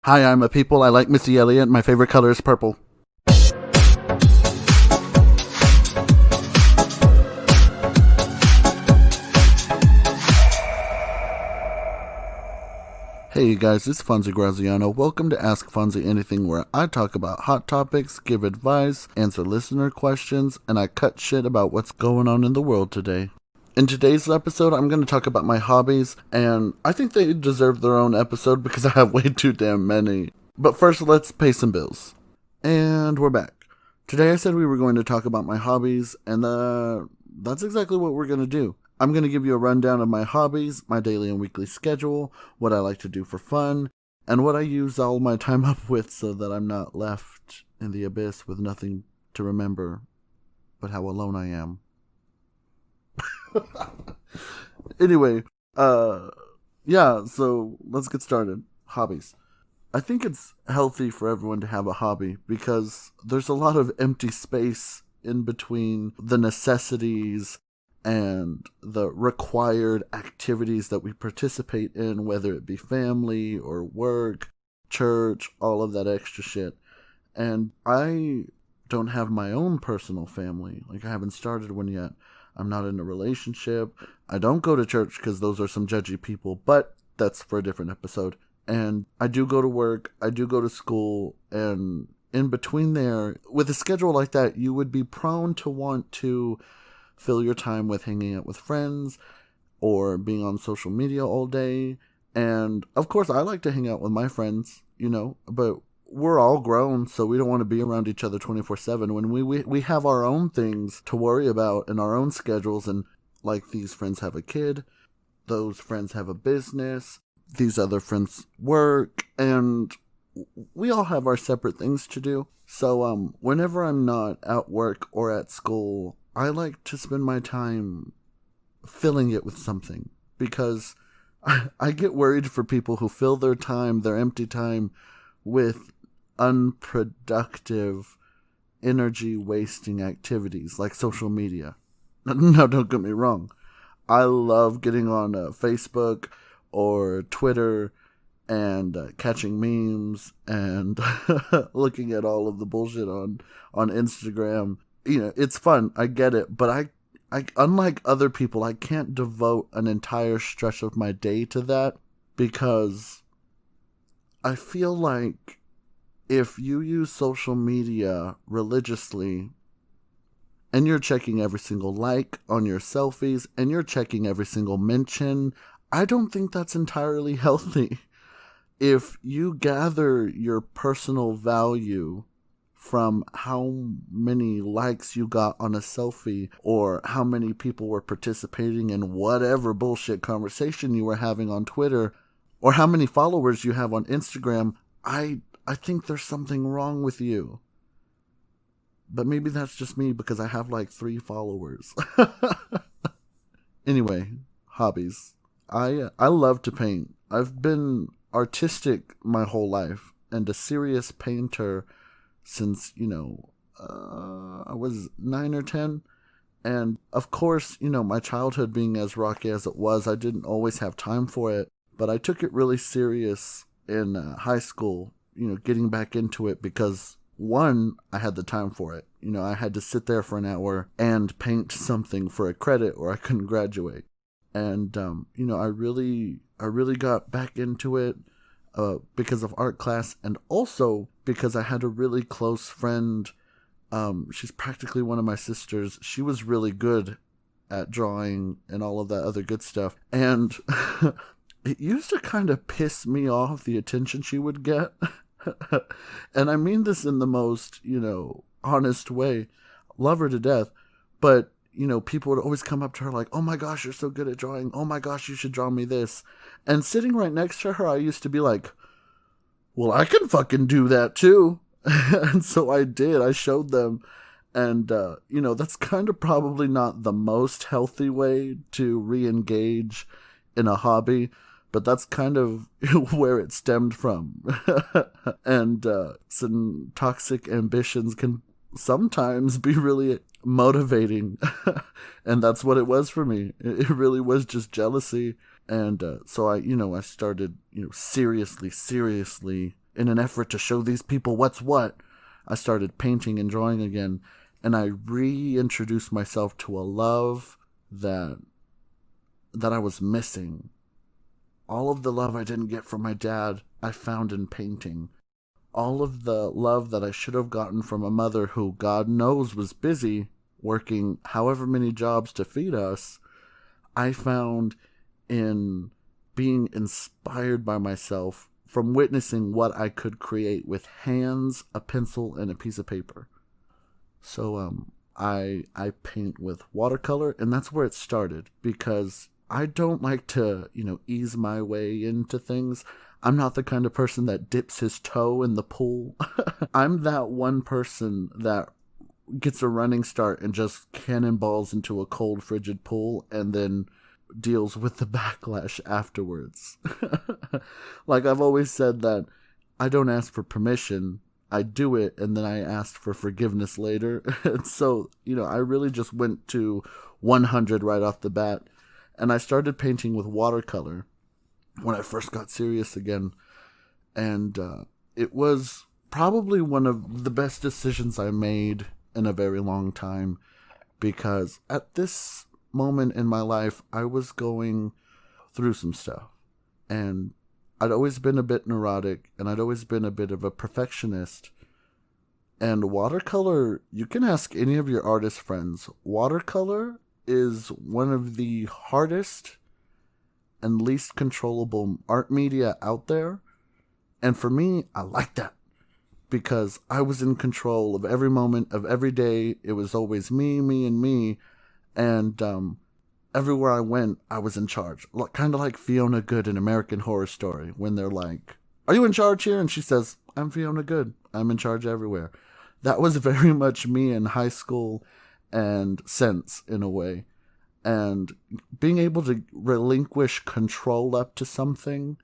Hi, I'm a people. I like Missy Elliott. My favorite color is purple. Hey guys, it's Fonzie Graziano. Welcome to Ask Fonzie Anything, where I talk about hot topics, give advice, answer listener questions, and I cut shit about what's going on in the world today. In today's episode, I'm going to talk about my hobbies, and I think they deserve their own episode because I have way too damn many. But first, let's pay some bills. And we're back. Today I said we were going to talk about my hobbies, and that's exactly what we're going to do. I'm going to give you a rundown of my hobbies, my daily and weekly schedule, what I like to do for fun, and what I use all my time up with so that I'm not left in the abyss with nothing to remember but how alone I am. Anyway, so let's get started. Hobbies. I think it's healthy for everyone to have a hobby because there's a lot of empty space in between the necessities and the required activities that we participate in, whether it be family or work, church, all of that extra shit. And I don't have my own personal family. Like, I haven't started one yet. I'm not in a relationship. I don't go to church because those are some judgy people, but that's for a different episode. And I do go to work, I do go to school, and in between there, with a schedule like that, you would be prone to want to fill your time with hanging out with friends or being on social media all day. And of course, I like to hang out with my friends, but we're all grown, so we don't want to be around each other 24/7 when we have our own things to worry about and our own schedules. And like, these friends have a kid, those friends have a business, these other friends work, and we all have our separate things to do. So whenever I'm not at work or at school, I like to spend my time filling it with something, because I get worried for people who fill their time, their empty time, with unproductive, energy-wasting activities like social media. No, don't get me wrong. I love getting on Facebook or Twitter and catching memes and looking at all of the bullshit on Instagram. It's fun. I get it. But I unlike other people, I can't devote an entire stretch of my day to that, because I feel like if you use social media religiously and you're checking every single like on your selfies and you're checking every single mention, I don't think that's entirely healthy. If you gather your personal value from how many likes you got on a selfie, or how many people were participating in whatever bullshit conversation you were having on Twitter, or how many followers you have on Instagram, I think there's something wrong with you. But maybe that's just me, because I have like 3 followers. Anyway, hobbies. I love to paint. I've been artistic my whole life, and a serious painter since, I was 9 or 10. And of course, my childhood being as rocky as it was, I didn't always have time for it. But I took it really serious in high school, getting back into it, because one, I had the time for it. I had to sit there for an hour and paint something for a credit or I couldn't graduate. And, I really got back into it because of art class, and also because I had a really close friend. She's practically one of my sisters. She was really good at drawing and all of that other good stuff. And it used to kind of piss me off, the attention she would get. And I mean this in the most, honest way. Love her to death. But, people would always come up to her like, "Oh my gosh, you're so good at drawing. Oh my gosh, you should draw me this." And sitting right next to her, I used to be like, well, I can fucking do that too. And so I did. I showed them. And, that's kind of probably not the most healthy way to re-engage in a hobby, but that's kind of where it stemmed from. And some toxic ambitions can sometimes be really motivating. And that's what it was for me. It really was just jealousy. And so I started, seriously in an effort to show these people what's what, I started painting and drawing again, and I reintroduced myself to a love that I was missing. All of the love I didn't get from my dad, I found in painting. All of the love that I should have gotten from a mother who, God knows, was busy working however many jobs to feed us, I found in being inspired by myself from witnessing what I could create with hands, a pencil, and a piece of paper. So I paint with watercolor, and that's where it started, because I don't like to, ease my way into things. I'm not the kind of person that dips his toe in the pool. I'm that one person that gets a running start and just cannonballs into a cold, frigid pool and then deals with the backlash afterwards. Like I've always said that I don't ask for permission. I do it, and then I ask for forgiveness later. And so, I really just went to 100 right off the bat. And I started painting with watercolor when I first got serious again. And it was probably one of the best decisions I made in a very long time, because at this moment in my life, I was going through some stuff. And I'd always been a bit neurotic, and I'd always been a bit of a perfectionist. And watercolor, you can ask any of your artist friends, watercolor is one of the hardest and least controllable art media out there. And for me, I like that, because I was in control of every moment of every day. It was always me, and me. And everywhere I went, I was in charge. Kind of like Fiona Good in American Horror Story, when they're like, "Are you in charge here?" And she says, "I'm Fiona Good. I'm in charge everywhere." That was very much me in high school and since, in a way. And being able to relinquish control up to something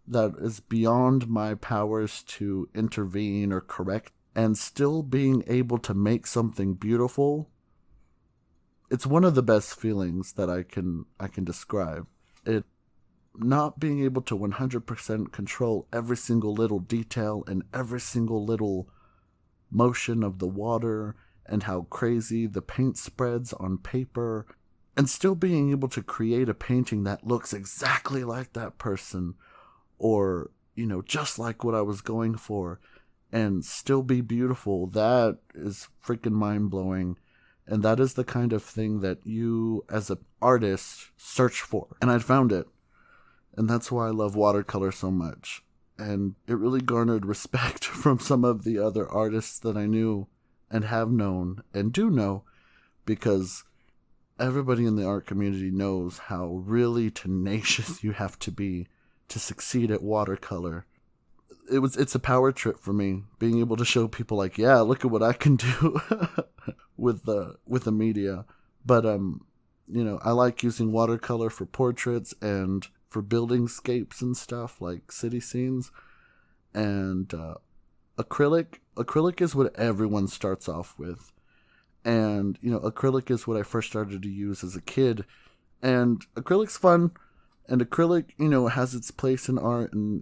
that is beyond my powers to intervene or correct, and still being able to make something beautiful, it's one of the best feelings that I can describe. It not being able to 100% control every single little detail and every single little motion of the water, and how crazy the paint spreads on paper, and still being able to create a painting that looks exactly like that person, or, just like what I was going for, and still be beautiful. That is freaking mind-blowing. And that is the kind of thing that you, as an artist, search for. And I'd found it. And that's why I love watercolor so much. And it really garnered respect from some of the other artists that I knew and have known and do know, because everybody in the art community knows how really tenacious you have to be to succeed at watercolor. It's a power trip for me, being able to show people like, yeah, look at what I can do with the media. But I like using watercolor for portraits and for buildingscapes and stuff, like city scenes. And acrylic is what everyone starts off with. And acrylic is what I first started to use as a kid. And acrylic's fun, and acrylic has its place in art, and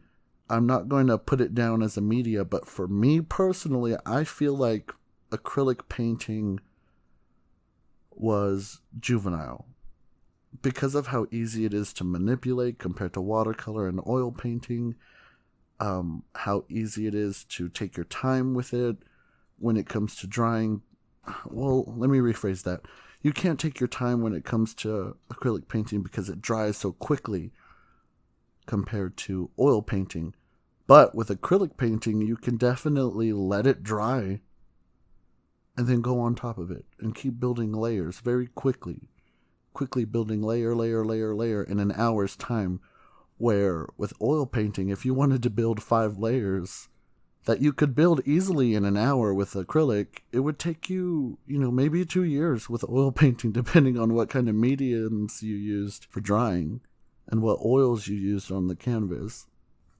I'm not going to put it down as a media, but for me personally, I feel like acrylic painting was juvenile because of how easy it is to manipulate compared to watercolor and oil painting, how easy it is to take your time with it when it comes to drying. Well, let me rephrase that. You can't take your time when it comes to acrylic painting because it dries so quickly compared to oil painting. But with acrylic painting, you can definitely let it dry and then go on top of it and keep building layers very quickly building layer in an hour's time. Where with oil painting, if you wanted to build 5 layers that you could build easily in an hour with acrylic, it would take you, maybe 2 years with oil painting, depending on what kind of mediums you used for drying and what oils you used on the canvas.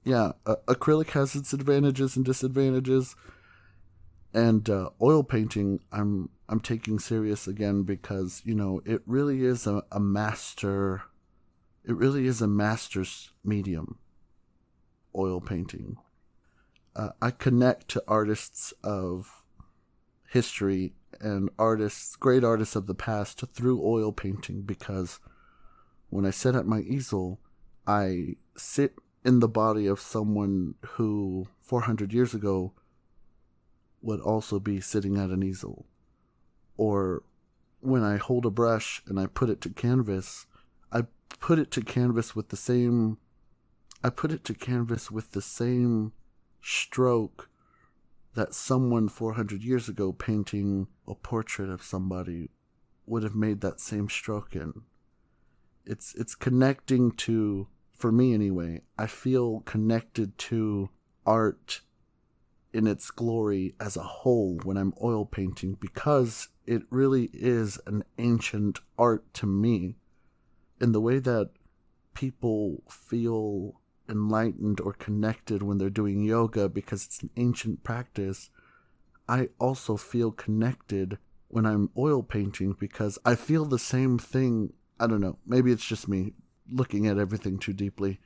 Yeah, acrylic has its advantages and disadvantages. And oil painting, I'm taking serious again because, it really is a master. It really is a master's medium, oil painting. I connect to artists of history and great artists of the past through oil painting, because when I sit at my easel, I sit in the body of someone who 400 years ago would also be sitting at an easel. Or when I hold a brush and I put it to canvas, I put it to canvas with the same stroke that someone 400 years ago painting a portrait of somebody would have made that same stroke in. It's connecting to, for me anyway, I feel connected to art in its glory as a whole when I'm oil painting, because it really is an ancient art to me, in the way that people feel enlightened or connected when they're doing yoga because it's an ancient practice. I also feel connected when I'm oil painting because I feel the same thing. I don't know, maybe it's just me looking at everything too deeply.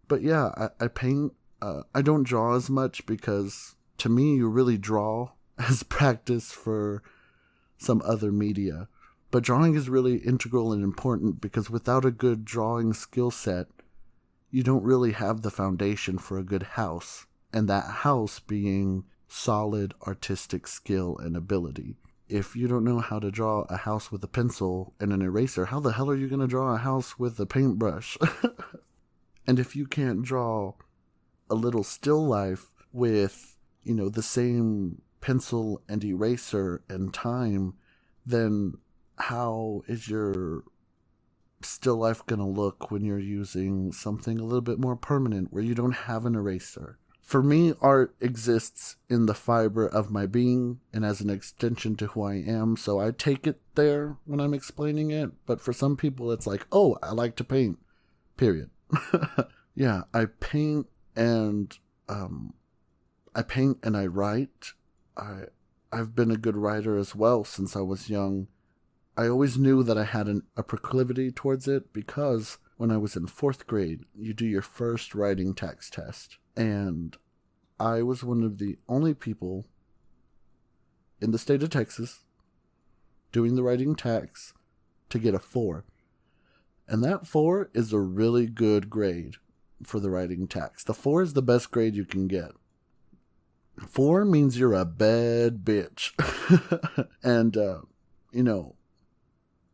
But yeah, I paint. I don't draw as much because to me you really draw as practice for some other media. But drawing is really integral and important, because without a good drawing skill set, you don't really have the foundation for a good house, and that house being solid artistic skill and ability. If you don't know how to draw a house with a pencil and an eraser, how the hell are you going to draw a house with a paintbrush? And if you can't draw a little still life with, the same pencil and eraser and time, then how is your still life going to look when you're using something a little bit more permanent where you don't have an eraser? For me, art exists in the fiber of my being and as an extension to who I am, so I take it there when I'm explaining it. But for some people, it's like, oh, I like to paint, period. Yeah, I paint and I write. I've been a good writer as well since I was young. I always knew that I had a proclivity towards it, because when I was in 4th grade, you do your first writing text test. And I was one of the only people in the state of Texas doing the writing text to get a 4. And that 4 is a really good grade for the writing text. The 4 is the best grade you can get. 4 means you're a bad bitch. And,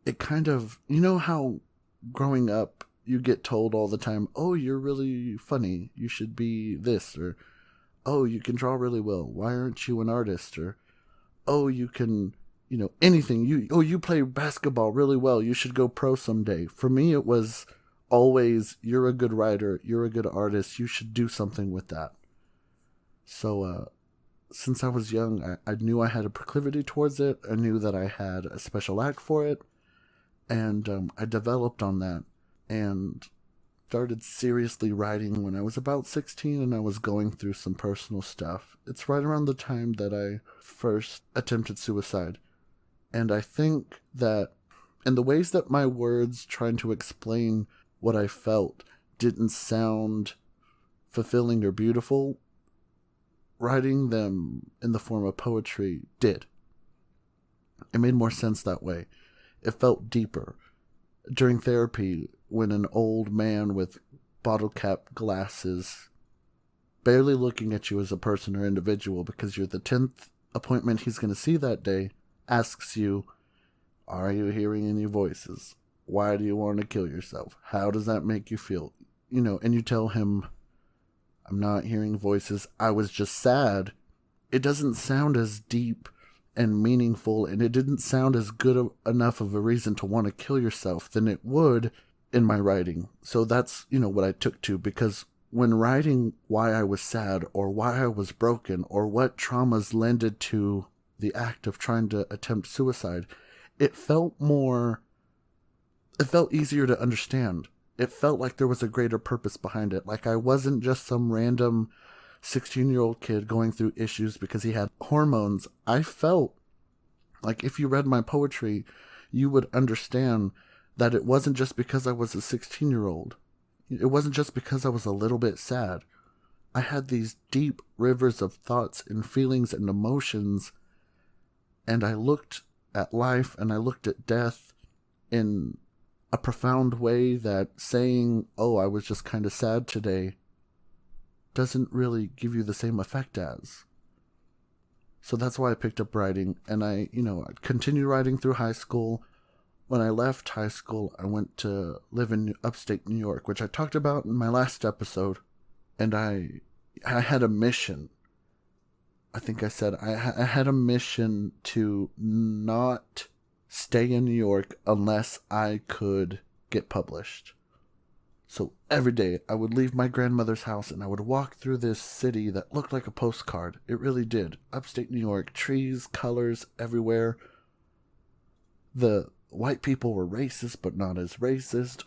it kind of, how growing up you get told all the time, oh, you're really funny, you should be this, or oh, you can draw really well, why aren't you an artist, or oh, you can, anything, you play basketball really well, you should go pro someday. For me, it was always, you're a good writer, you're a good artist, you should do something with that. So, since I was young, I knew I had a proclivity towards it. I knew that I had a special knack for it. And I developed on that and started seriously writing when I was about 16, and I was going through some personal stuff. It's right around the time that I first attempted suicide. And I think that in the ways that my words trying to explain what I felt didn't sound fulfilling or beautiful, writing them in the form of poetry did. It made more sense that way. It felt deeper. During therapy, when an old man with bottle cap glasses, barely looking at you as a person or individual because you're the 10th appointment he's going to see that day, asks you, are you hearing any voices? Why do you want to kill yourself? How does that make you feel? And you tell him, I'm not hearing voices, I was just sad. It doesn't sound as deep and meaningful, and it didn't sound as good enough of a reason to want to kill yourself than it would in my writing. So that's, what I took to, because when writing why I was sad or why I was broken or what traumas lended to the act of trying to attempt suicide, it felt easier to understand. It felt like there was a greater purpose behind it. Like I wasn't just some random 16-year-old kid going through issues because he had hormones. I felt like if you read my poetry, you would understand that it wasn't just because I was a 16-year-old. It wasn't just because I was a little bit sad. I had these deep rivers of thoughts and feelings and emotions, and I looked at life and I looked at death in a profound way that saying, oh, I was just kind of sad today, doesn't really give you the same effect as. So that's why I picked up writing, and I continued writing through high school. When I left high school, I went to live in upstate New York, which I talked about in my last episode, and I had a mission. I think I said I had a mission to not stay in New York unless I could get published. So every day I would leave my grandmother's house and I would walk through this city that looked like a postcard. It really did. Upstate New York, trees, colors everywhere. The white people were racist, but not as racist.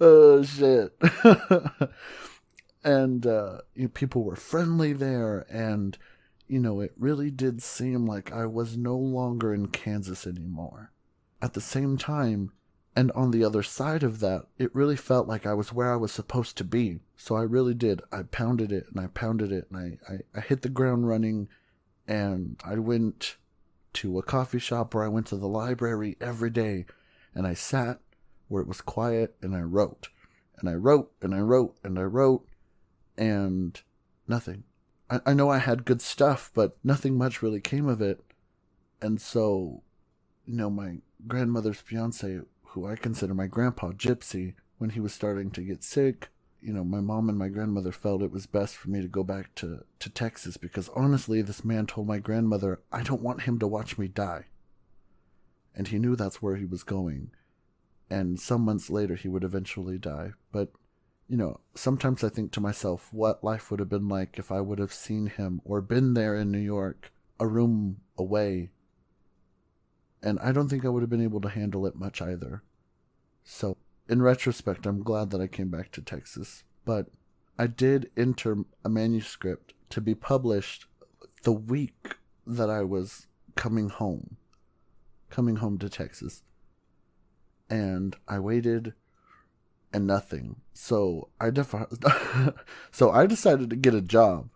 Oh, shit. And people were friendly there, and it really did seem like I was no longer in Kansas anymore. At the same time, and on the other side of that, it really felt like I was where I was supposed to be. So I really did. I pounded it, and I pounded it, and I hit the ground running, and I went to a coffee shop, or I went to the library every day, and I sat where it was quiet, and I wrote. And I wrote, and I wrote, and I wrote, and nothing. I know I had good stuff, but nothing much really came of it. And so, my grandmother's fiance, who I consider my grandpa, Gypsy, when he was starting to get sick, my mom and my grandmother felt it was best for me to go back to Texas, because honestly, this man told my grandmother, I don't want him to watch me die. And he knew that's where he was going. And some months later, he would eventually die. But sometimes I think to myself what life would have been like if I would have seen him or been there in New York, a room away. And I don't think I would have been able to handle it much either. So, in retrospect, I'm glad that I came back to Texas. But I did enter a manuscript to be published the week that I was coming home to Texas. And I waited, and nothing. So I decided to get a job.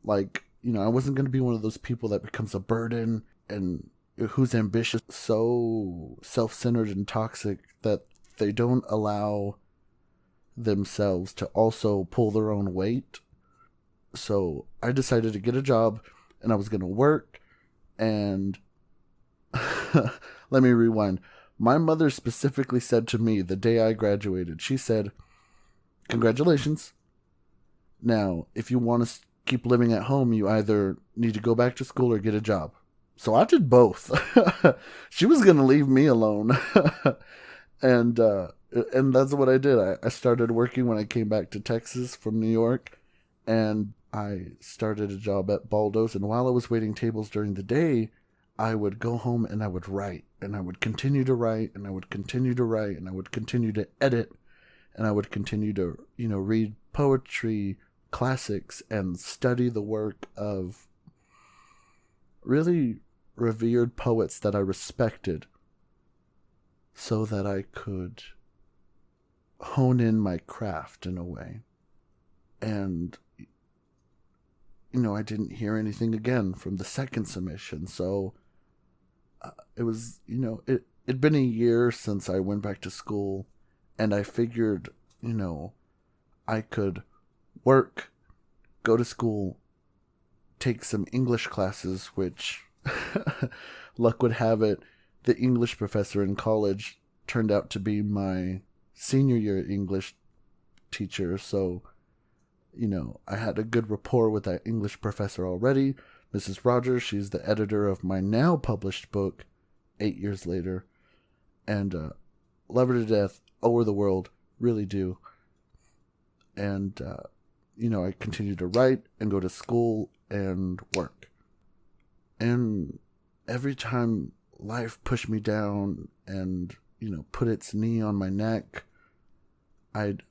Like, I wasn't going to be one of those people that becomes a burden and who's ambitious, so self-centered and toxic that they don't allow themselves to also pull their own weight. So I decided to get a job, and I was going to work, and let me rewind. My mother specifically said to me the day I graduated, she said, congratulations. Now, if you want to keep living at home, you either need to go back to school or get a job. So I did both. She was going to leave me alone. And that's what I did. I started working when I came back to Texas from New York, and I started a job at Baldo's. And while I was waiting tables during the day, I would go home and I would write, and I would continue to write, and I would continue to write, and I would continue to edit, and I would continue to, read poetry, classics, and study the work of really revered poets that I respected, so that I could hone in my craft in a way. And, I didn't hear anything again from the second submission, so it was, it'd been a year since I went back to school, and I figured, I could work, go to school, take some English classes, which, luck would have it, the English professor in college turned out to be my senior year English teacher, so, I had a good rapport with that English professor already. Mrs. Rogers, she's the editor of my now published book 8 years later, and love her to death, owe her the world, really do. And, I continued to write and go to school and work. And every time life pushed me down and, put its knee on my neck, I'd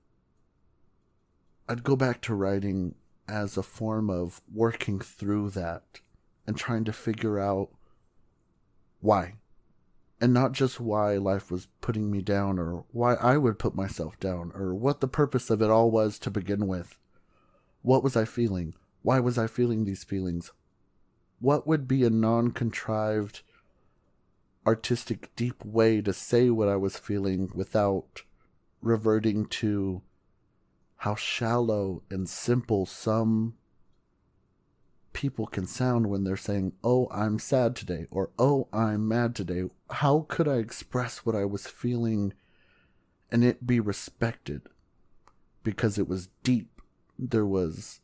go back to writing as a form of working through that and trying to figure out why. and not just why life was putting me down or why I would put myself down or what the purpose of it all was to begin with. What was I feeling? Why was I feeling these feelings? What would be a non-contrived, artistic, deep way to say what I was feeling without reverting to how shallow and simple some people can sound when they're saying, oh, I'm sad today, or oh, I'm mad today. How could I express what I was feeling and it be respected? Because it was deep. There was,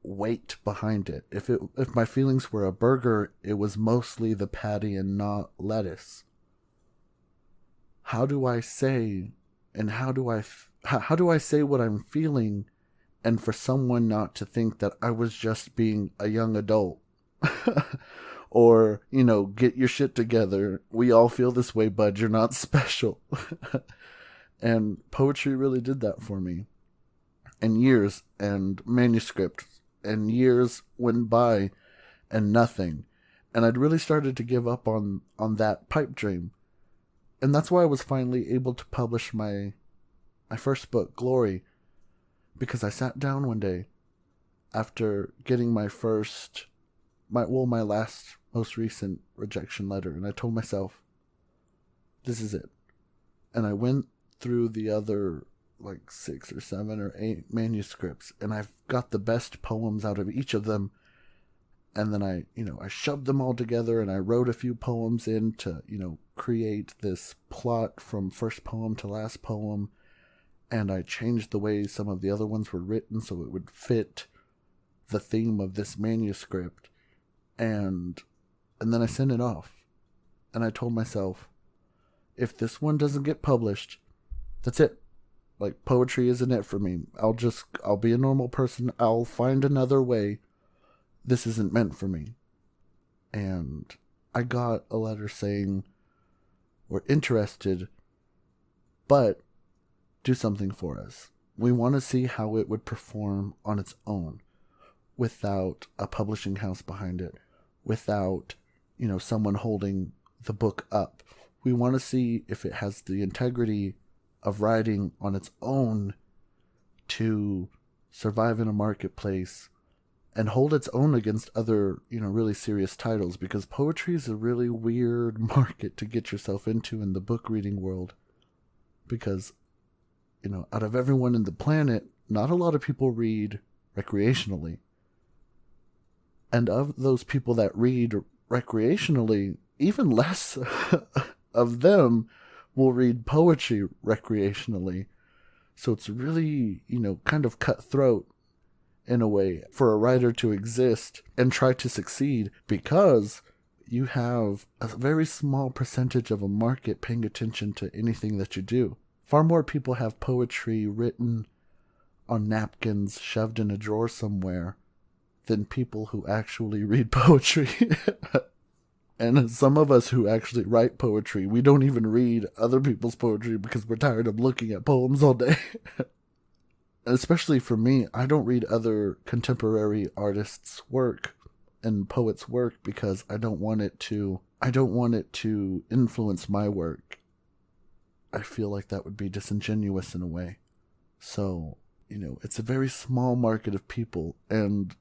weight behind it. If my feelings were a burger, it was mostly the patty and not lettuce. How do I say, and how do I say what I'm feeling, and for someone not to think that I was just being a young adult? Or, get your shit together. We all feel this way, bud. You're not special. And poetry really did that for me. And years and manuscripts and years went by and nothing. And I'd really started to give up on that pipe dream. And that's why I was finally able to publish my first book, Glory. Because I sat down one day after getting my last, most recent rejection letter. And I told myself, this is it. And I went through the other 6 or 7 or 8 manuscripts, and I've got the best poems out of each of them. And then I shoved them all together, and I wrote a few poems in to, create this plot from first poem to last poem. And I changed the way some of the other ones were written so it would fit the theme of this manuscript. And then I sent it off. And I told myself, if this one doesn't get published, that's it. Poetry isn't it for me. I'll be a normal person. I'll find another way. This isn't meant for me. And I got a letter saying, we're interested, but do something for us. We want to see how it would perform on its own without a publishing house behind it, without, someone holding the book up. We want to see if it has the integrity of writing on its own to survive in a marketplace and hold its own against other, really serious titles, because poetry is a really weird market to get yourself into in the book reading world. Because, out of everyone in the planet, not a lot of people read recreationally. And of those people that read recreationally, even less of them will read poetry recreationally. So it's really, kind of cutthroat in a way for a writer to exist and try to succeed, because you have a very small percentage of a market paying attention to anything that you do. Far more people have poetry written on napkins shoved in a drawer somewhere than people who actually read poetry. And some of us who actually write poetry, we don't even read other people's poetry because we're tired of looking at poems all day. Especially for me, I don't read other contemporary artists' work and poets' work because I don't want it to influence my work. I feel like that would be disingenuous in a way. So, it's a very small market of people, and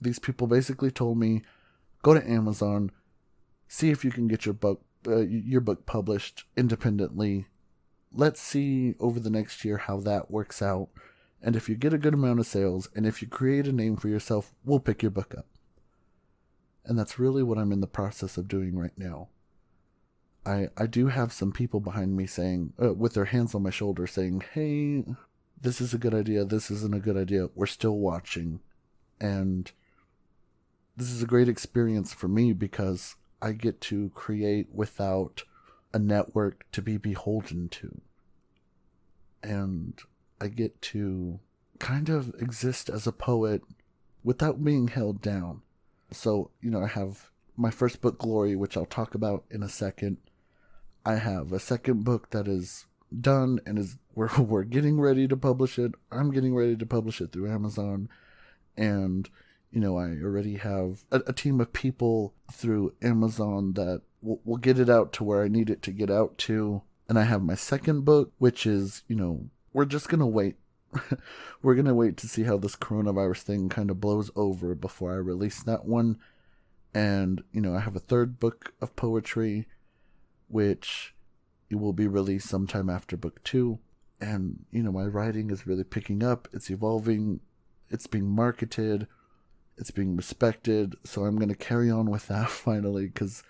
these people basically told me, go to Amazon, see if you can get your book published independently. Let's see over the next year how that works out. And if you get a good amount of sales, and if you create a name for yourself, we'll pick your book up. And that's really what I'm in the process of doing right now. I do have some people behind me saying, with their hands on my shoulder saying, hey, this is a good idea, this isn't a good idea, we're still watching. And this is a great experience for me because I get to create without a network to be beholden to. And I get to kind of exist as a poet without being held down. So, I have my first book, Glory, which I'll talk about in a second. I have a second book that is done and we're getting ready to publish it. I'm getting ready to publish it through Amazon. And, I already have a team of people through Amazon that we'll get it out to where I need it to get out to. And I have my second book, which is, we're just going to wait. We're going to wait to see how this coronavirus thing kind of blows over before I release that one. And, I have a third book of poetry, which will be released sometime after book 2. And, my writing is really picking up. It's evolving. It's being marketed. It's being respected. So I'm going to carry on with that finally, because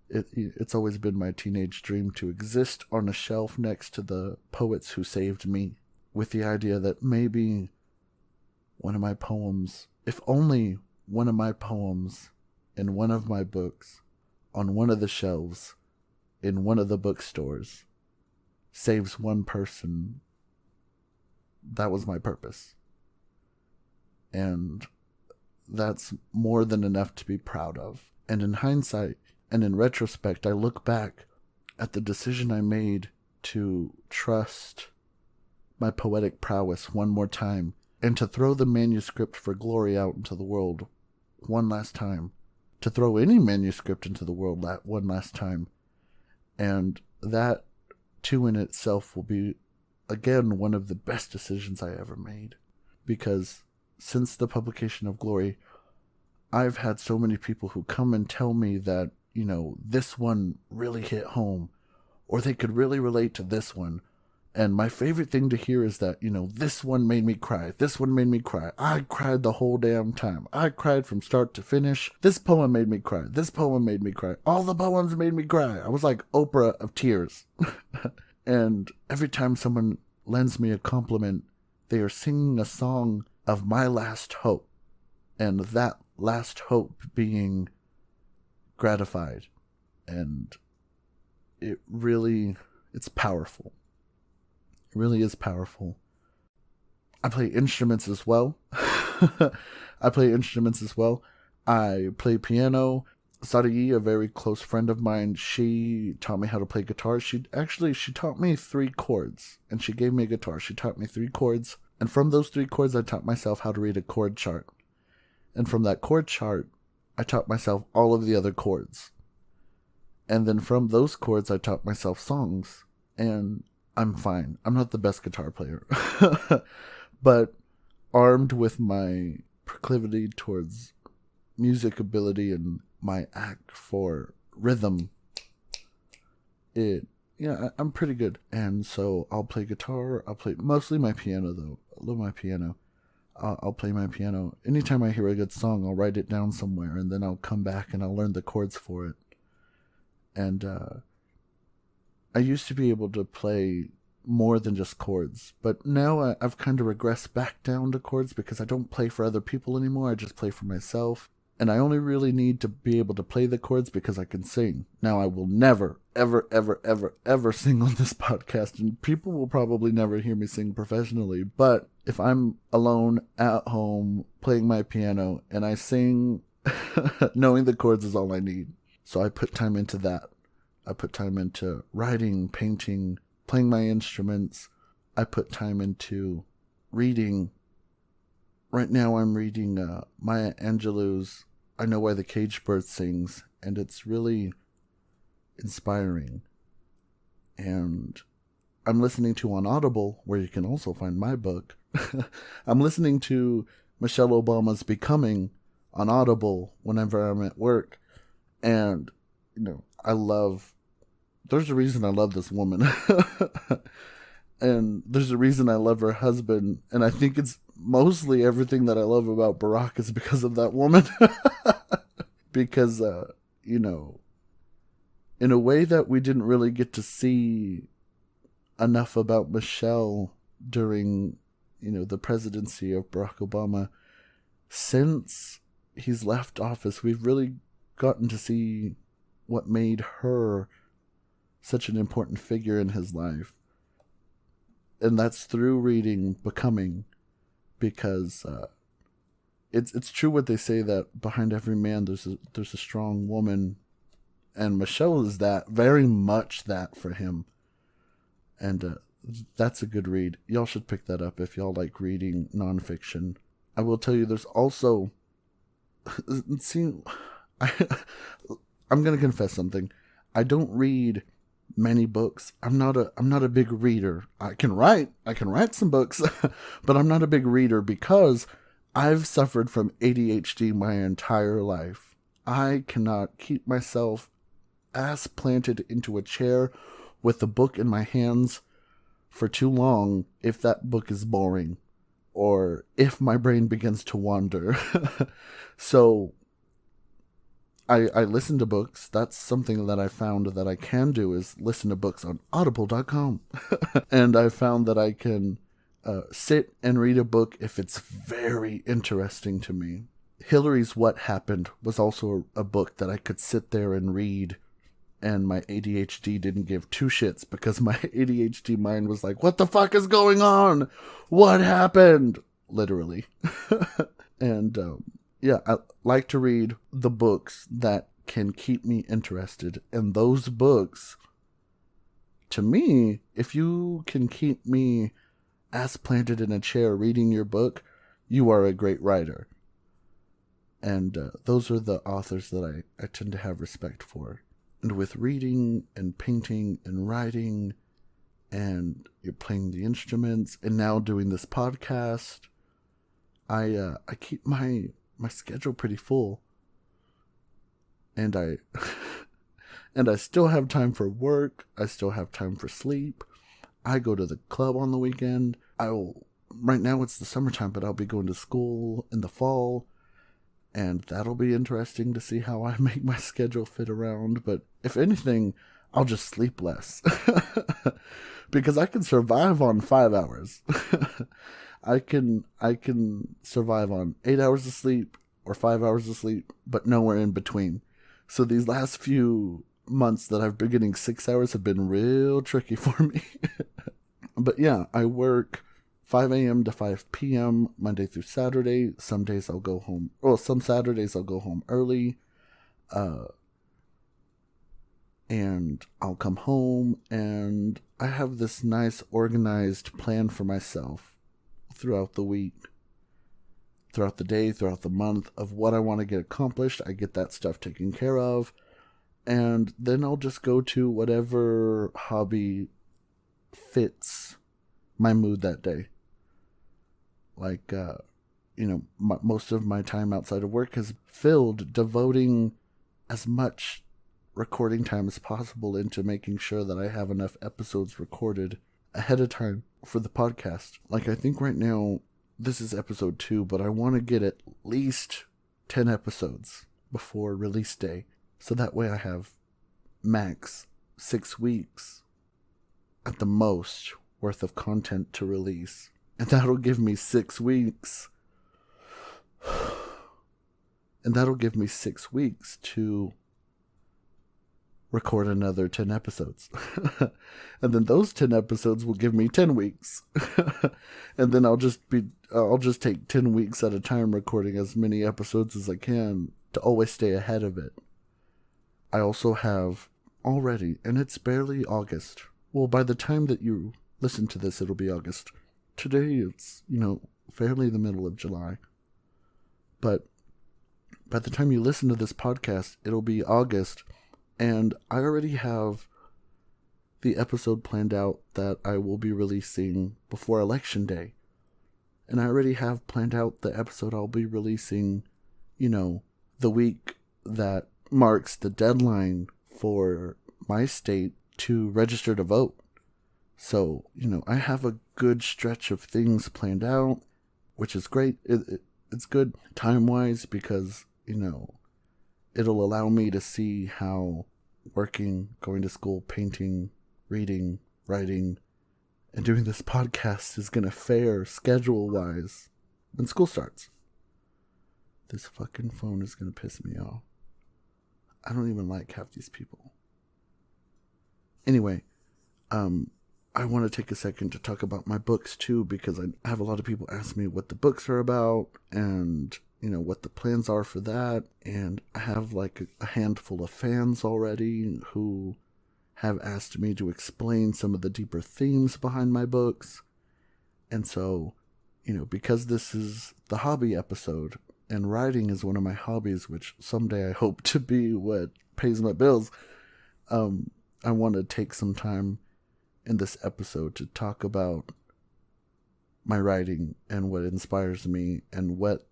it's always been my teenage dream to exist on a shelf next to the poets who saved me, with the idea that maybe one of my poems, if only one of my poems in one of my books on one of the shelves in one of the bookstores saves one person. That was my purpose. And that's more than enough to be proud of. And in hindsight and in retrospect, I look back at the decision I made to trust my poetic prowess one more time and to throw the manuscript for glory out into the world one last time. To throw any manuscript into the world one last time. And that, too, in itself will be, again, one of the best decisions I ever made. Because since the publication of Glory, I've had so many people who come and tell me that, this one really hit home, or they could really relate to this one. And my favorite thing to hear is that, this one made me cry. This one made me cry. I cried the whole damn time. I cried from start to finish. This poem made me cry. This poem made me cry. All the poems made me cry. I was like Oprah of tears. And every time someone lends me a compliment, they are singing a song of my last hope. And that last hope being gratified. And it's powerful. It really is powerful. I play instruments as well. I play piano. Sadayi, a very close friend of mine, she taught me how to play guitar. She taught me 3 chords, and she gave me a guitar. She taught me 3 chords, and from those 3 chords, I taught myself how to read a chord chart. And from that chord chart, I taught myself all of the other chords. And then from those chords, I taught myself songs. And I'm fine. I'm not the best guitar player. But armed with my proclivity towards music ability and my act for rhythm, I'm pretty good. And so I'll play guitar. I'll play mostly my piano, though. I love my piano. I'll play my piano. Anytime I hear a good song, I'll write it down somewhere, and then I'll come back and I'll learn the chords for it. And I used to be able to play more than just chords, but now I've kind of regressed back down to chords because I don't play for other people anymore. I just play for myself, and I only really need to be able to play the chords because I can sing. Now, I will never, ever, ever, ever, ever sing on this podcast, and people will probably never hear me sing professionally, but if I'm alone at home playing my piano and I sing, knowing the chords is all I need. So I put time into that. I put time into writing, painting, playing my instruments. I put time into reading. Right now I'm reading Maya Angelou's I Know Why the Caged Bird Sings, and it's really inspiring. And I'm listening to on Audible, where you can also find my book. I'm listening to Michelle Obama's Becoming on Audible whenever I'm at work. And, there's a reason I love this woman. And there's a reason I love her husband. And I think it's mostly everything that I love about Barack is because of that woman. Because, in a way that we didn't really get to see enough about Michelle during, the presidency of Barack Obama, since he's left office, we've really gotten to see what made her such an important figure in his life. And that's through reading Becoming, because it's true what they say, that behind every man there's a strong woman, and Michelle is that, very much that for him. And that's a good read. Y'all should pick that up if y'all like reading nonfiction. I will tell you, there's also I'm going to confess something. I don't read many books. I'm not a big reader. I can write some books, but I'm not a big reader because I've suffered from ADHD my entire life. I cannot keep myself ass planted into a chair with a book in my hands for too long if that book is boring or if my brain begins to wander. So I listen to books. That's something that I found that I can do, is listen to books on audible.com. And I found that I can sit and read a book if it's very interesting to me. Hillary's What Happened was also a book that I could sit there and read, and my ADHD didn't give two shits because my ADHD mind was like, what the fuck is going on? What happened? Literally. And yeah, I like to read the books that can keep me interested. And those books, to me, if you can keep me ass planted in a chair reading your book, you are a great writer. And those are the authors that I tend to have respect for. And with reading and painting and writing and you're playing the instruments and now doing this podcast, I keep my schedule pretty full. And I and I still have time for work. I still have time for sleep. I go to the club on the weekend. Right now it's the summertime, but I'll be going to school in the fall. And that'll be interesting to see how I make my schedule fit around. But if anything, I'll just sleep less. Because I can survive on 5 hours. I can survive on 8 hours of sleep or 5 hours of sleep, but nowhere in between. So these last few months that I've been getting 6 hours have been real tricky for me. But yeah, I work 5 a.m. to 5 p.m. Monday through Saturday. Some days I'll go home. Well, some Saturdays I'll go home early. And I'll come home and I have this nice organized plan for myself throughout the week, throughout the day, throughout the month of what I want to get accomplished. I get that stuff taken care of. And then I'll just go to whatever hobby fits my mood that day. Like, most of my time outside of work is filled devoting as much recording time as possible into making sure that I have enough episodes recorded ahead of time for the podcast. Like, I think right now, this is episode 2, but I want to get at least 10 episodes before release day. So that way I have max 6 weeks at the most worth of content to release. And that'll give me 6 weeks. And that'll give me 6 weeks to record another 10 episodes. And then those 10 episodes will give me 10 weeks. And then I'll just take 10 weeks at a time recording as many episodes as I can to always stay ahead of it. I also have already, and it's barely August. Well, by the time that you listen to this, it'll be August. Today, it's, fairly the middle of July. But by the time you listen to this podcast, it'll be August. And I already have the episode planned out that I will be releasing before Election Day. And I already have planned out the episode I'll be releasing, the week that marks the deadline for my state to register to vote. So, I have a good stretch of things planned out, which is great. It's good time-wise because, it'll allow me to see how working, going to school, painting, reading, writing, and doing this podcast is going to fare schedule-wise when school starts. This fucking phone is going to piss me off. I don't even like half these people. Anyway, I want to take a second to talk about my books too, because I have a lot of people ask me what the books are about and, what the plans are for that. And I have like a handful of fans already who have asked me to explain some of the deeper themes behind my books. And so, because this is the hobby episode and writing is one of my hobbies, which someday I hope to be what pays my bills, I want to take some time in this episode to talk about my writing and what inspires me and what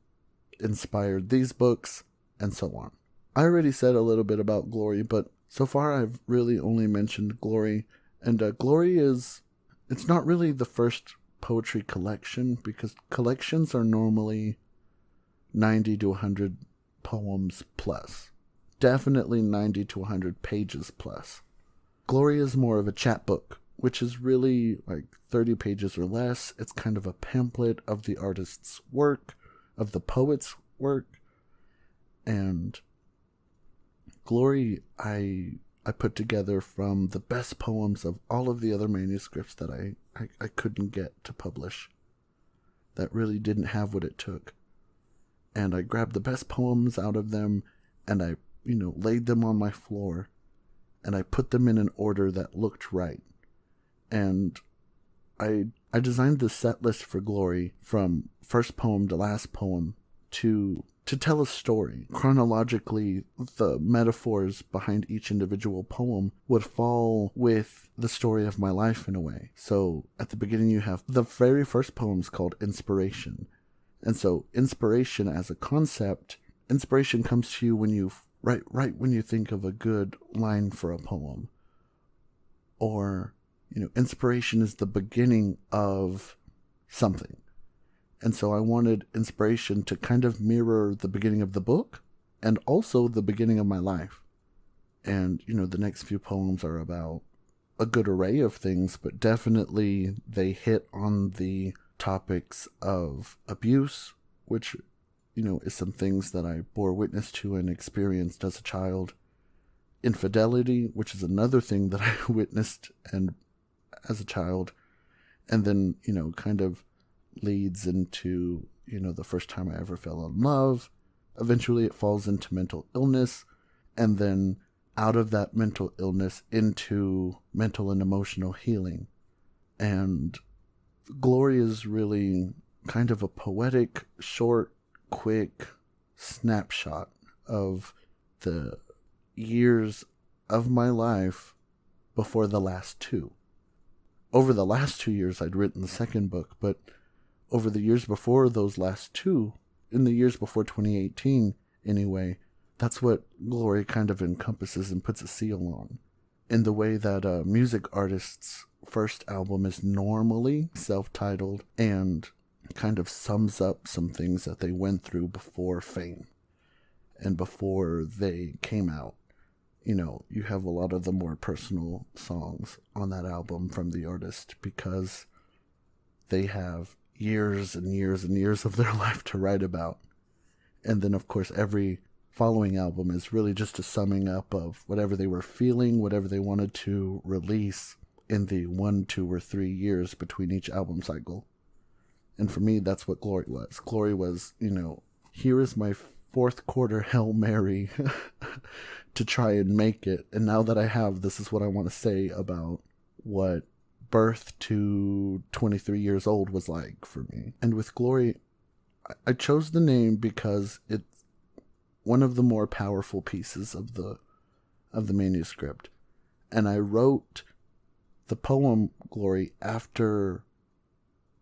inspired these books and so on. I already said a little bit about Glory, but so far I've really only mentioned Glory. And Glory it's not really the first poetry collection, because collections are normally 90 to 100 poems plus. Definitely 90 to 100 pages plus. Glory is more of a chapbook, which is really like 30 pages or less. It's kind of a pamphlet of the artist's work, of the poet's work. And Glory, I put together from the best poems of all of the other manuscripts that I couldn't get to publish, that really didn't have what it took. And I grabbed the best poems out of them, and I, laid them on my floor, and I put them in an order that looked right. And I designed the set list for Glory from first poem to last poem to tell a story. Chronologically, the metaphors behind each individual poem would fall with the story of my life in a way. So at the beginning you have the very first poem's called Inspiration. And so inspiration as a concept, inspiration comes to you when you right when you think of a good line for a poem. Or, inspiration is the beginning of something. And so I wanted inspiration to kind of mirror the beginning of the book and also the beginning of my life. And, the next few poems are about a good array of things, but definitely they hit on the topics of abuse, which, is some things that I bore witness to and experienced as a child. Infidelity, which is another thing that I witnessed and as a child. And then, kind of leads into, the first time I ever fell in love. Eventually it falls into mental illness, and then out of that mental illness into mental and emotional healing. And Glory is really kind of a poetic, short, quick snapshot of the years of my life before the last two. Over the last 2 years I'd written the second book, but over the years before those last two, in the years before 2018 anyway, that's what Glory kind of encompasses and puts a seal on. In the way that a music artist's first album is normally self-titled and kind of sums up some things that they went through before fame and before they came out. You have a lot of the more personal songs on that album from the artist because they have years and years and years of their life to write about. And then, of course, every following album is really just a summing up of whatever they were feeling, whatever they wanted to release in the 1, 2, or 3 years between each album cycle. And for me, that's what Glory was. Glory was, here is my fourth quarter Hail Mary to try and make it. And now that I have, this is what I want to say about what birth to 23 years old was like for me. And with Glory, I chose the name because it's one of the more powerful pieces of the manuscript. And I wrote the poem Glory after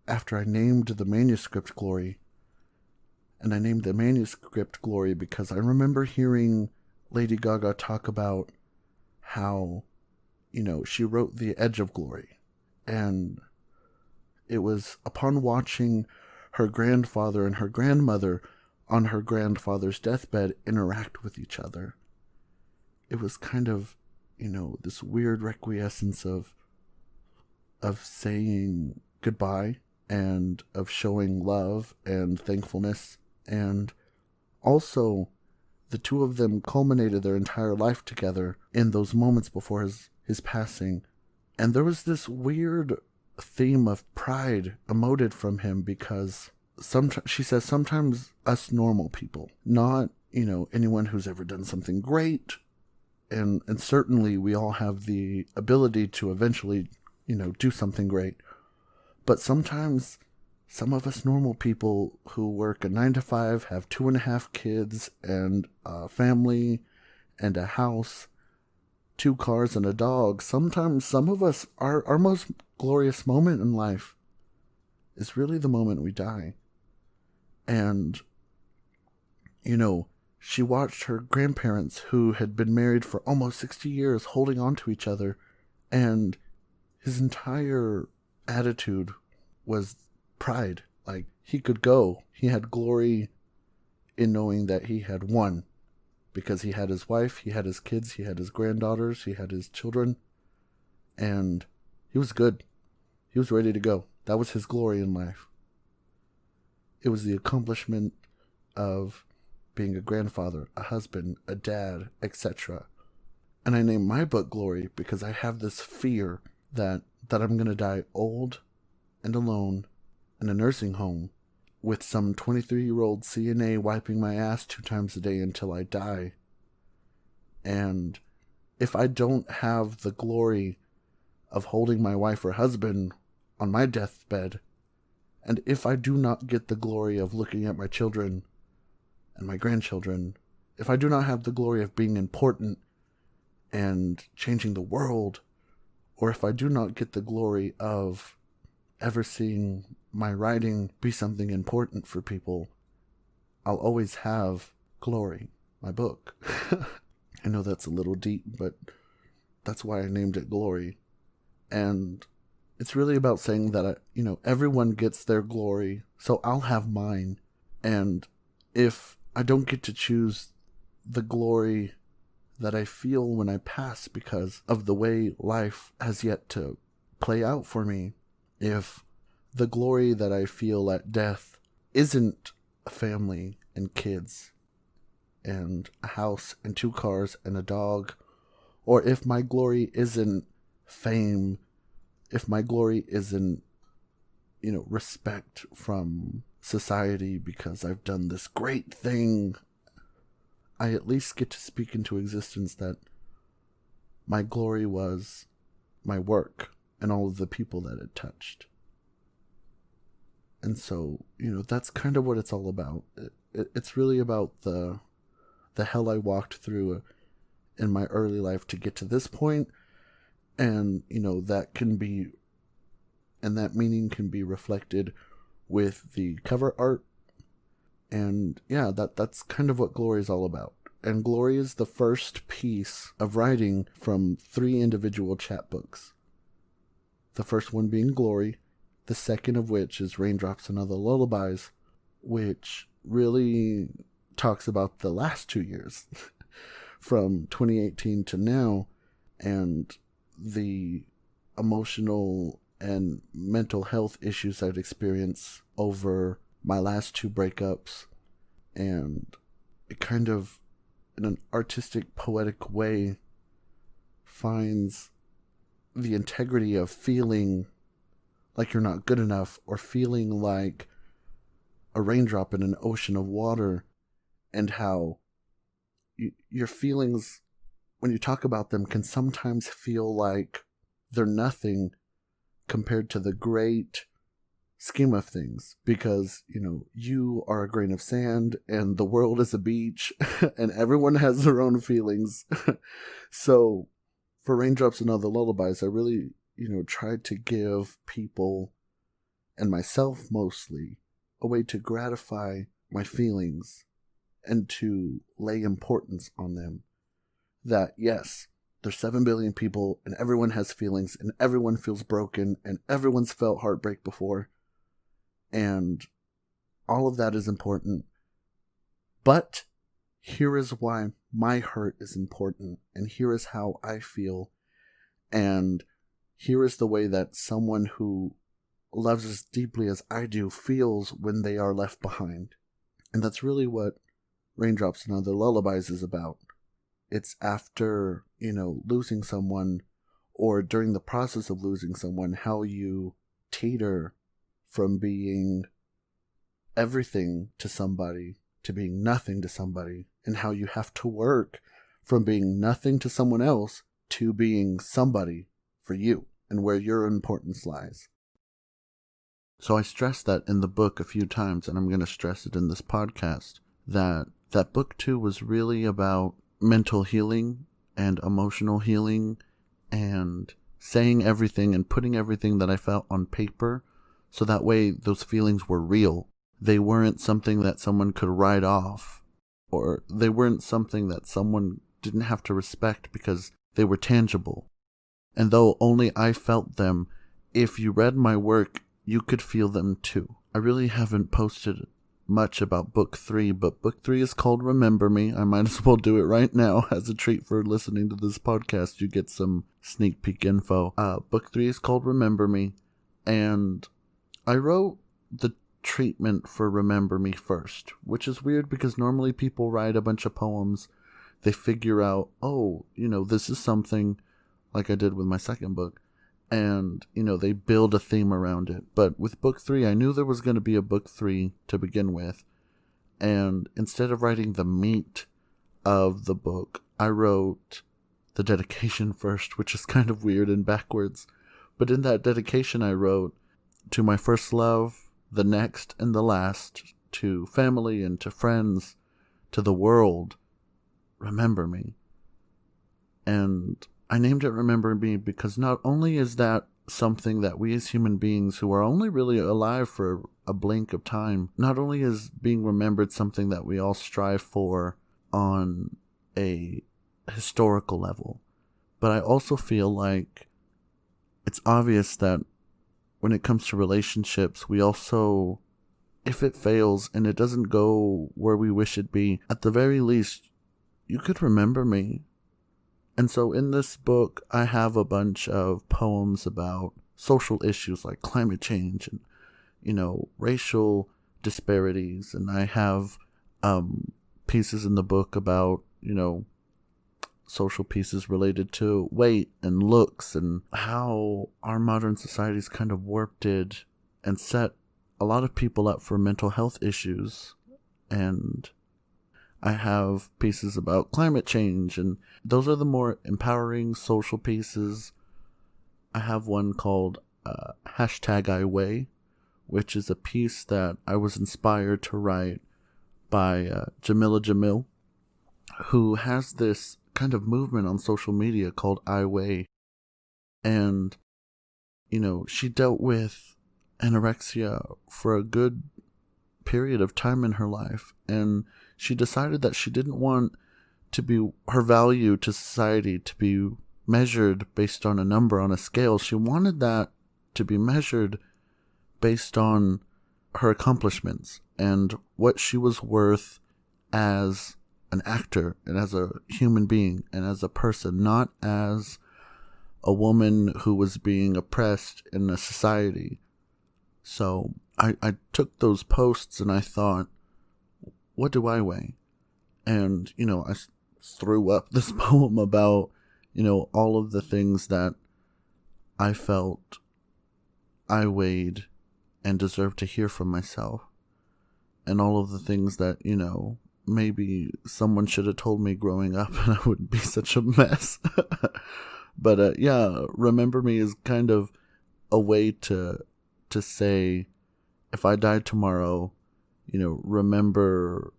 I named the manuscript Glory. And I named the manuscript Glory because I remember hearing Lady Gaga talk about how, she wrote The Edge of Glory. And it was upon watching her grandfather and her grandmother on her grandfather's deathbed interact with each other. It was kind of, this weird requiescence of saying goodbye and of showing love and thankfulness. And also, the two of them culminated their entire life together in those moments before his passing. And there was this weird theme of pride emoted from him because she says sometimes us normal people, not, anyone who's ever done something great, and certainly we all have the ability to eventually, do something great. But sometimes some of us normal people who work a 9-to-5, have 2.5 kids and a family and a house, 2 cars and a dog, sometimes some of us, our most glorious moment in life is really the moment we die. And, she watched her grandparents, who had been married for almost 60 years, holding on to each other. And his entire attitude was pride. Like, he could go. He had glory in knowing that he had won. Because he had his wife, he had his kids, he had his granddaughters, he had his children. And he was good. He was ready to go. That was his glory in life. It was the accomplishment of being a grandfather, a husband, a dad, etc. And I named my book Glory because I have this fear that I'm going to die old and alone in a nursing home with some 23-year-old CNA wiping my ass 2 times a day until I die. And if I don't have the glory of holding my wife or husband on my deathbed, and if I do not get the glory of looking at my children and my grandchildren, if I do not have the glory of being important and changing the world, or if I do not get the glory of ever seeing my writing be something important for people, I'll always have Glory, my book. I know that's a little deep, but that's why I named it Glory. And it's really about saying that, everyone gets their glory, so I'll have mine. And if I don't get to choose the glory that I feel when I pass because of the way life has yet to play out for me, if the glory that I feel at death isn't a family and kids and a house and 2 cars and a dog, or if my glory isn't fame, if my glory isn't, respect from society because I've done this great thing, I at least get to speak into existence that my glory was my work and all of the people that it touched. And so, that's kind of what it's all about. It's really about the hell I walked through in my early life to get to this point. And, that can be, and that meaning can be reflected with the cover art. And yeah, that's kind of what Glory is all about. And Glory is the first piece of writing from 3 individual chapbooks. The first one being Glory, the second of which is Raindrops and Other Lullabies, which really talks about the last 2 years, from 2018 to now, and the emotional and mental health issues I've experienced over my last 2 breakups. And it kind of, in an artistic, poetic way, finds the integrity of feeling like you're not good enough, or feeling like a raindrop in an ocean of water, and how your feelings, when you talk about them, can sometimes feel like they're nothing compared to the great scheme of things, because you are a grain of sand and the world is a beach and everyone has their own feelings. So for Raindrops and Other Lullabies, I really tried to give people, and myself mostly, a way to gratify my feelings and to lay importance on them. That yes, there's 7 billion people and everyone has feelings and everyone feels broken and everyone's felt heartbreak before. And all of that is important. But here is why my hurt is important, and here is how I feel, and here is the way that someone who loves as deeply as I do feels when they are left behind. And that's really what Raindrops and Other Lullabies is about. It's after, losing someone, or during the process of losing someone, how you teeter from being everything to somebody to being nothing to somebody, and how you have to work from being nothing to someone else to being somebody for you, and where your importance lies. So I stressed that in the book a few times, and I'm going to stress it in this podcast, that book 2 was really about mental healing and emotional healing and saying everything and putting everything that I felt on paper, so that way those feelings were real. They weren't something that someone could write off, or they weren't something that someone didn't have to respect because they were tangible. And though only I felt them, if you read my work, you could feel them too. I really haven't posted much about book 3, but book 3 is called Remember Me. I might as well do it right now as a treat for listening to this podcast. You get some sneak peek info. Book 3 is called Remember Me, and I wrote the treatment for Remember Me first, which is weird because normally people write a bunch of poems. They figure out, oh, this is something, like I did with my second book, and, they build a theme around it. But with book 3, I knew there was going to be a book 3 to begin with. And instead of writing the meat of the book, I wrote the dedication first, which is kind of weird and backwards. But in that dedication, I wrote, to my first love, the next and the last, to family and to friends, to the world, remember me. And I named it Remember Me because not only is that something that we as human beings who are only really alive for a blink of time, not only is being remembered something that we all strive for on a historical level, but I also feel like it's obvious that when it comes to relationships, we also, if it fails and it doesn't go where we wish it be, at the very least, you could remember me. And so in this book, I have a bunch of poems about social issues like climate change and, racial disparities. And I have pieces in the book about, social pieces related to weight and looks and how our modern society's kind of warped it and set a lot of people up for mental health issues. And I have pieces about climate change, and those are the more empowering social pieces. I have one called #IWay, which is a piece that I was inspired to write by Jamila Jamil, who has this kind of movement on social media called IWay. And, she dealt with anorexia for a good period of time in her life, and she decided that she didn't want to be her value to society to be measured based on a number on a scale. She wanted that to be measured based on her accomplishments and what she was worth as an actor and as a human being and as a person, not as a woman who was being oppressed in a society. So I took those posts and I thought, what do I weigh? And, I threw up this poem about, all of the things that I felt I weighed and deserved to hear from myself. And all of the things that, maybe someone should have told me growing up and I wouldn't be such a mess. But, Remember Me is kind of a way to say, if I died tomorrow, remember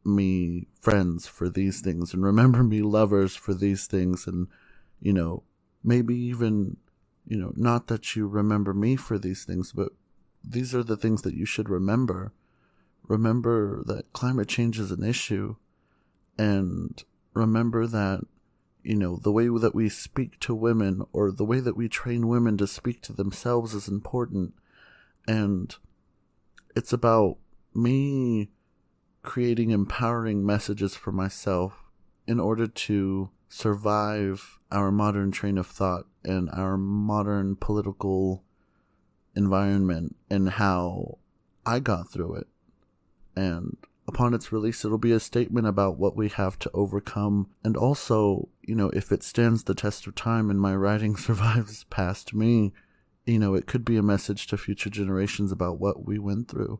me friends for these things, and remember me lovers for these things, and, maybe even, not that you remember me for these things, but these are the things that you should remember. Remember that climate change is an issue, and remember that, the way that we speak to women or the way that we train women to speak to themselves is important. And it's about me creating empowering messages for myself in order to survive our modern train of thought and our modern political environment and how I got through it. And upon its release, it'll be a statement about what we have to overcome. And also, if it stands the test of time and my writing survives past me, it could be a message to future generations about what we went through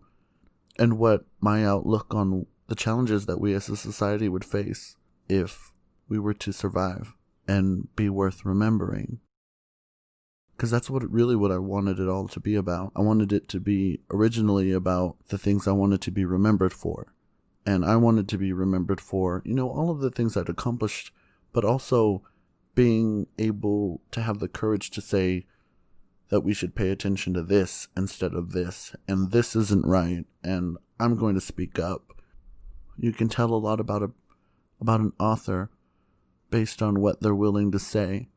and what my outlook on the challenges that we as a society would face if we were to survive and be worth remembering. Because that's what I wanted it all to be about. I wanted it to be originally about the things I wanted to be remembered for. And I wanted to be remembered for, all of the things I'd accomplished but also being able to have the courage to say that we should pay attention to this instead of this, and this isn't right, and I'm going to speak up. You can tell a lot about an author based on what they're willing to say.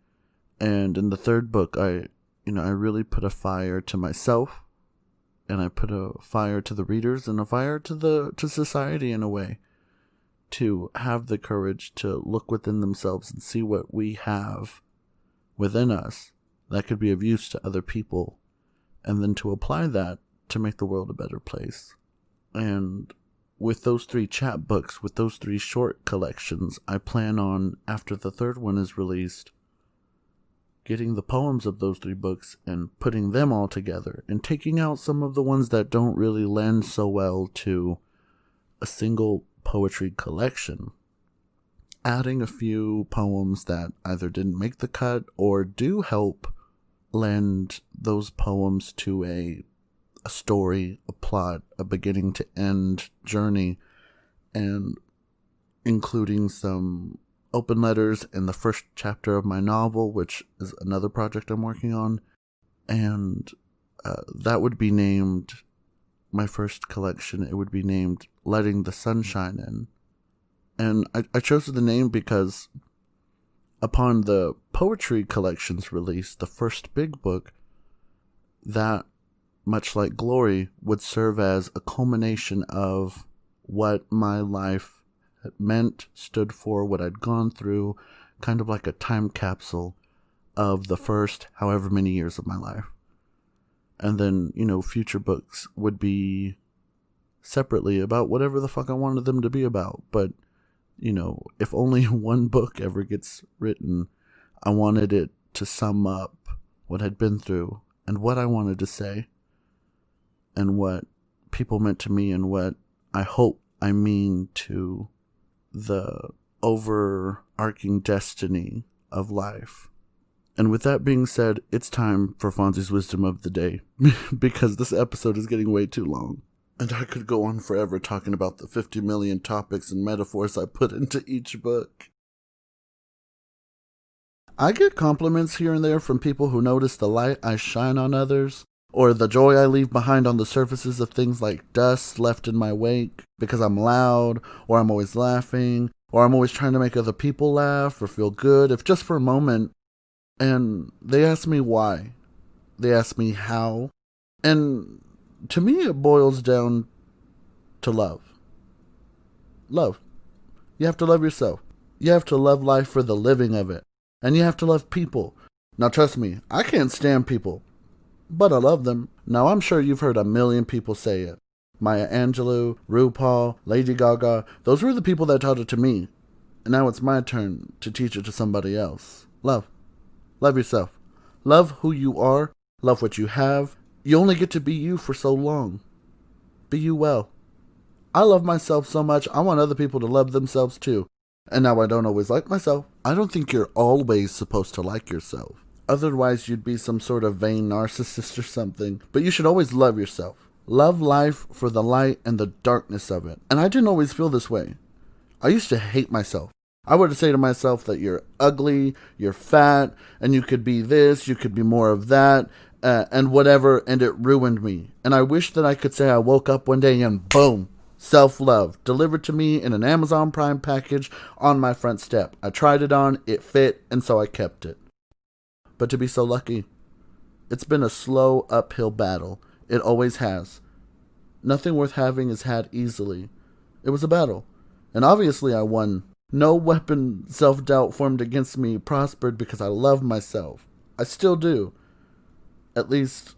And in the third book, I really put a fire to myself, and I put a fire to the readers, and a fire to society in a way, to have the courage to look within themselves and see what we have within us that could be of use to other people, and then to apply that to make the world a better place. And with those 3 chapbooks, with those 3 short collections, I plan on, after the third one is released, getting the poems of those 3 books and putting them all together, and taking out some of the ones that don't really lend so well to a single poetry collection, adding a few poems that either didn't make the cut or do help lend those poems to a story, a plot, a beginning to end journey, and including some open letters in the first chapter of my novel, which is another project I'm working on. And that would be named, my first collection, it would be named Letting the Sunshine In. And I chose the name because upon the poetry collection's release, the first big book, that, much like Glory, would serve as a culmination of what my life meant, stood for, what I'd gone through, kind of like a time capsule of the first however many years of my life. And then, future books would be separately about whatever the fuck I wanted them to be about. But, if only one book ever gets written, I wanted it to sum up what I'd been through and what I wanted to say and what people meant to me and what I hope I mean to the overarching destiny of life. And with that being said, it's time for Fonzie's Wisdom of the Day, because this episode is getting way too long. And I could go on forever talking about the 50 million topics and metaphors I put into each book. I get compliments here and there from people who notice the light I shine on others, or the joy I leave behind on the surfaces of things like dust left in my wake because I'm loud, or I'm always laughing, or I'm always trying to make other people laugh or feel good, if just for a moment. And they ask me why. They ask me how. And to me, it boils down to love. Love. You have to love yourself. You have to love life for the living of it. And you have to love people. Now trust me, I can't stand people, but I love them. Now I'm sure you've heard a million people say it. Maya Angelou, RuPaul, Lady Gaga, those were the people that taught it to me. And now it's my turn to teach it to somebody else. Love. Love yourself. Love who you are. Love what you have. You only get to be you for so long. Be you well. I love myself so much, I want other people to love themselves too. And now I don't always like myself. I don't think you're always supposed to like yourself. Otherwise you'd be some sort of vain narcissist or something. But you should always love yourself. Love life for the light and the darkness of it. And I didn't always feel this way. I used to hate myself. I would say to myself that you're ugly, you're fat, and you could be this, you could be more of that, and whatever, and it ruined me. And I wish that I could say I woke up one day and boom, self-love, delivered to me in an Amazon Prime package on my front step. I tried it on, it fit, and so I kept it. But to be so lucky, it's been a slow uphill battle. It always has. Nothing worth having is had easily. It was a battle, and obviously I won. No weapon self-doubt formed against me prospered because I love myself. I still do. At least,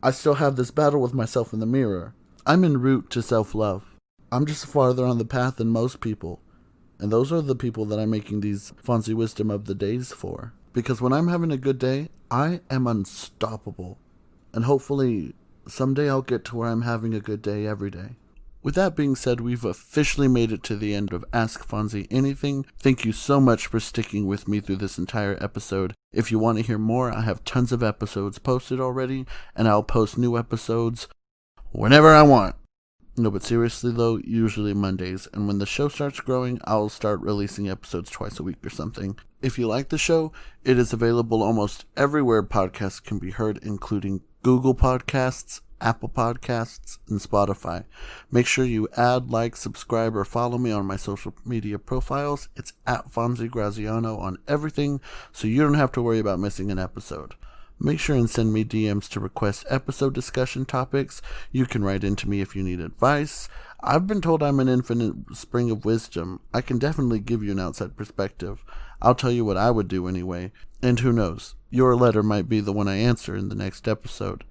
I still have this battle with myself in the mirror. I'm en route to self-love. I'm just farther on the path than most people. And those are the people that I'm making these Fonzie Wisdom of the Days for. Because when I'm having a good day, I am unstoppable. And hopefully, someday I'll get to where I'm having a good day every day. With that being said, we've officially made it to the end of Ask Fonzie Anything. Thank you so much for sticking with me through this entire episode. If you want to hear more, I have tons of episodes posted already, and I'll post new episodes whenever I want. No, but seriously though, usually Mondays, and when the show starts growing, I'll start releasing episodes twice a week or something. If you like the show, it is available almost everywhere podcasts can be heard, including Google Podcasts, Apple Podcasts, and Spotify. Make sure you add, like, subscribe, or follow me on my social media profiles. It's at Fonzie Graziano on everything, so you don't have to worry about missing an episode. Make sure and send me DMs to request episode discussion topics. You can write into me if you need advice. I've been told I'm an infinite spring of wisdom. I can definitely give you an outside perspective. I'll tell you what I would do anyway. And who knows, your letter might be the one I answer in the next episode.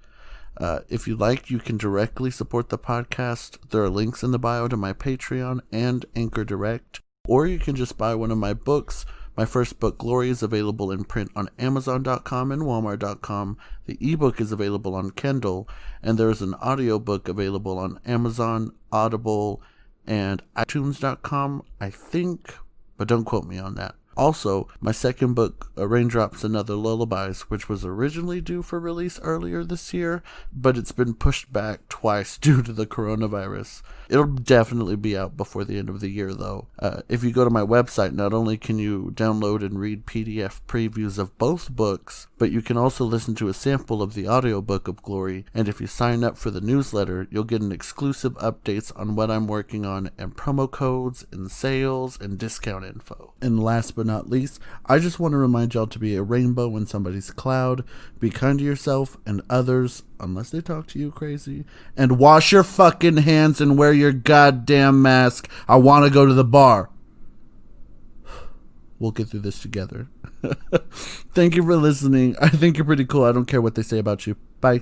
If you like, you can directly support the podcast. There are links in the bio to my Patreon and Anchor Direct. Or you can just buy one of my books. My first book, Glory, is available in print on Amazon.com and Walmart.com. The ebook is available on Kindle, and there is an audiobook available on Amazon, Audible, and iTunes.com, I think, but don't quote me on that. Also, my second book, Raindrops and Other Lullabies, which was originally due for release earlier this year, but it's been pushed back twice due to the coronavirus. It'll definitely be out before the end of the year, though. If you go to my website, not only can you download and read PDF previews of both books, but you can also listen to a sample of the audiobook of Glory, and if you sign up for the newsletter, you'll get an exclusive updates on what I'm working on, and promo codes, and sales, and discount info. And last but not least, I just want to remind y'all to be a rainbow in somebody's cloud, be kind to yourself and others, unless they talk to you crazy, and wash your fucking hands and wear your goddamn mask. I want to go to the bar. We'll get through this together. Thank you for listening. I think you're pretty cool. I don't care what they say about you. Bye.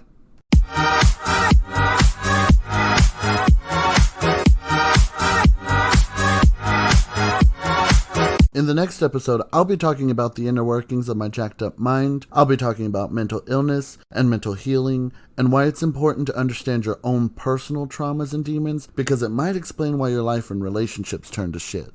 In the next episode, I'll be talking about the inner workings of my jacked up mind. I'll be talking about mental illness and mental healing, and why it's important to understand your own personal traumas and demons, because it might explain why your life and relationships turn to shit.